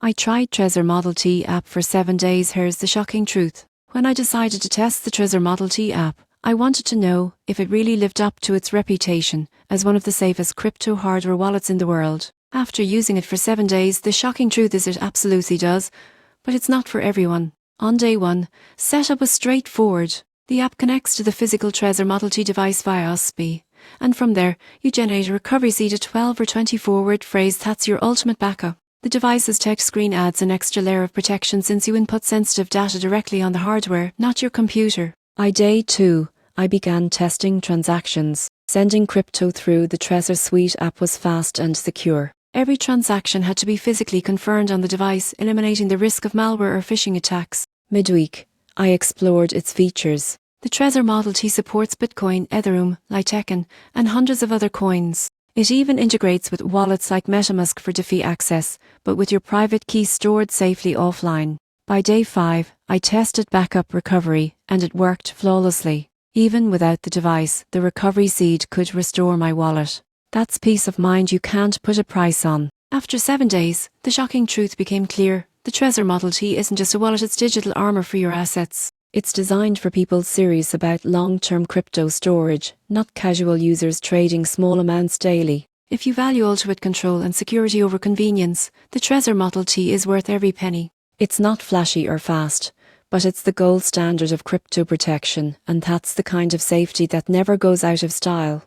I tried Trezor Model T app for 7 days. Here's the shocking truth. When I decided to test the Trezor Model T app, I wanted to know if it really lived up to its reputation as one of the safest crypto hardware wallets in the world. After using it for 7 days, the shocking truth is it absolutely does, but it's not for everyone. On day 1, setup was straightforward. The app connects to the physical Trezor Model T device via USB, and from there, you generate a recovery seed, a 12 or 24-word phrase that's your ultimate backup. The device's touch screen adds an extra layer of protection since you input sensitive data directly on the hardware, not your computer. By day 2, I began testing transactions. Sending crypto through the Trezor Suite app was fast and secure. Every transaction had to be physically confirmed on the device, eliminating the risk of malware or phishing attacks. Midweek, I explored its features. The Trezor Model T supports Bitcoin, Ethereum, Litecoin, and hundreds of other coins. It even integrates with wallets like MetaMask for DeFi access, but with your private key stored safely offline. By day 5, I tested backup recovery, and it worked flawlessly. Even without the device, the recovery seed could restore my wallet. That's peace of mind you can't put a price on. After 7 days, the shocking truth became clear. The Trezor Model T isn't just a wallet, it's digital armor for your assets. It's designed for people serious about long-term crypto storage, not casual users trading small amounts daily. If you value ultimate control and security over convenience, the Trezor Model T is worth every penny. It's not flashy or fast, but it's the gold standard of crypto protection, and that's the kind of safety that never goes out of style.